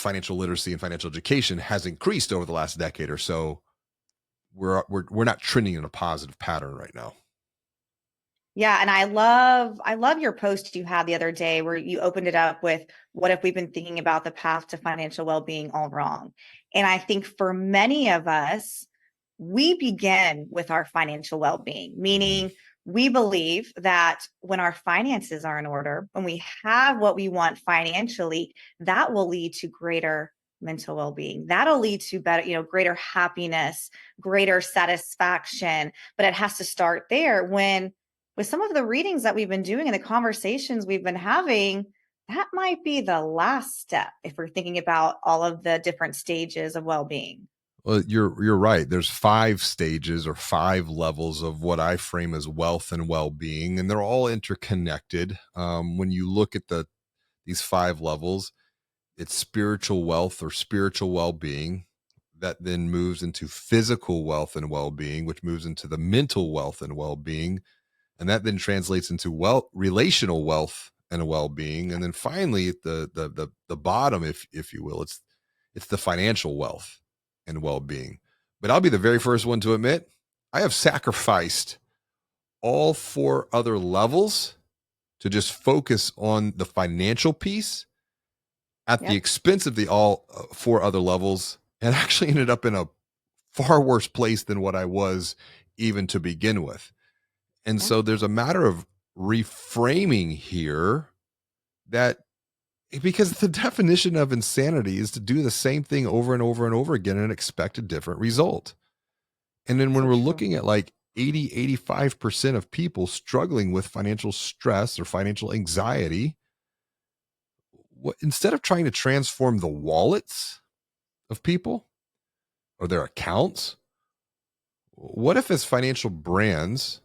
financial literacy and financial education has increased over the last decade or so, we're not trending in a positive pattern right now. Yeah, and I love your post you had the other day where you opened it up with what if we've been thinking about the path to financial well-being all wrong. And I think for many of us, we begin with our financial well-being, Mhm. meaning we believe that when our finances are in order, when we have what we want financially, that will lead to greater mental well-being. That'll lead to better, greater happiness, greater satisfaction. But it has to start there when with some of the readings that we've been doing and the conversations we've been having, that might be the last step if we're thinking about all of the different stages of well-being. Well, you're right. There's 5 stages or 5 levels of what I frame as wealth and well-being, and they're all interconnected. When you look at these 5 levels, it's spiritual wealth or spiritual well-being that then moves into physical wealth and well-being, which moves into the mental wealth and well-being, and that then translates into relational wealth and well-being, and then finally at the bottom, if you will, it's the financial wealth and well-being. But I'll be the very first one to admit I have sacrificed all 4 other levels to just focus on the financial piece at the Yep. expense of the all 4 other levels, and actually ended up in a far worse place than what I was even to begin with. And Yeah. so there's a matter of reframing here that because the definition of insanity is to do the same thing over and over and over again and expect a different result. And then when So we're true. looking at like 85% of people struggling with financial stress or financial anxiety, instead of trying to transform the wallets of people or their accounts, what if as financial brands,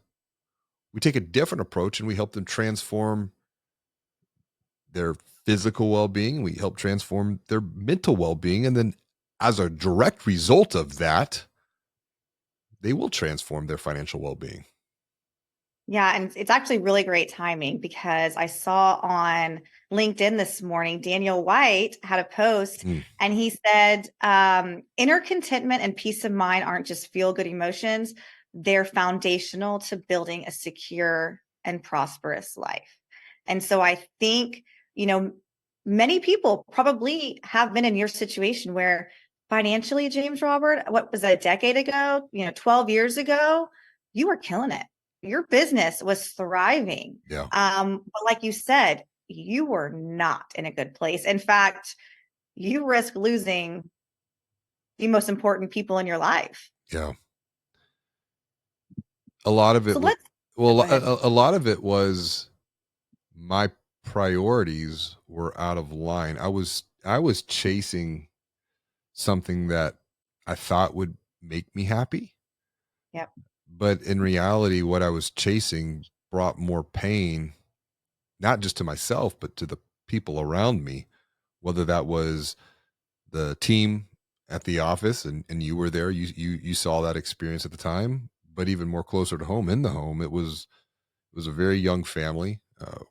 we take a different approach and we help them transform their physical well-being, we help transform their mental well-being, and then as a direct result of that, they will transform their financial well-being. Yeah, and it's actually really great timing because I saw on LinkedIn this morning, Daniel White had a post Mm, and he said, inner contentment and peace of mind aren't just feel-good emotions, they're foundational to building a secure and prosperous life. And so I think, you know, many people probably have been in your situation where financially, James Robert, what was it, a decade ago, 12 years ago, you were killing it, your business was thriving. yeah, But like you said, you were not in a good place. In fact, you risk losing the most important people in your life. yeah. A lot of it So was, let's well, go ahead. a lot of it was my priorities were out of line. I was chasing something that I thought would make me happy, Yep. but in reality, what I was chasing brought more pain, not just to myself, but to the people around me, whether that was the team at the office and you were there, you saw that experience at the time, but even more closer to home in the home, it was a very young family.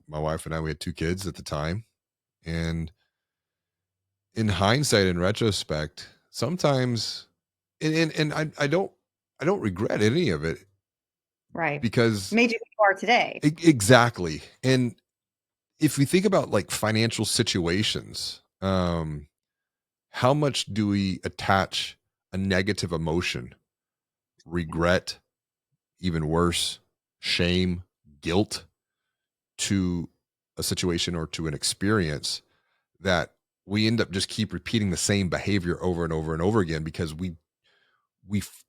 My wife and I, we had 2 kids at the time. And in hindsight, in retrospect, sometimes, and I don't regret any of it Right. because Made you who you are today. exactly. And if we think about like financial situations, how much do we attach a negative emotion, regret, even worse, shame, guilt to a situation or to an experience that we end up just keep repeating the same behavior over and over and over again because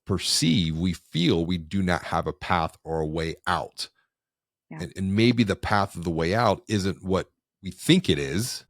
perceive, we feel we do not have a path or a way out. Yeah. And maybe the path of the way out isn't what we think it is.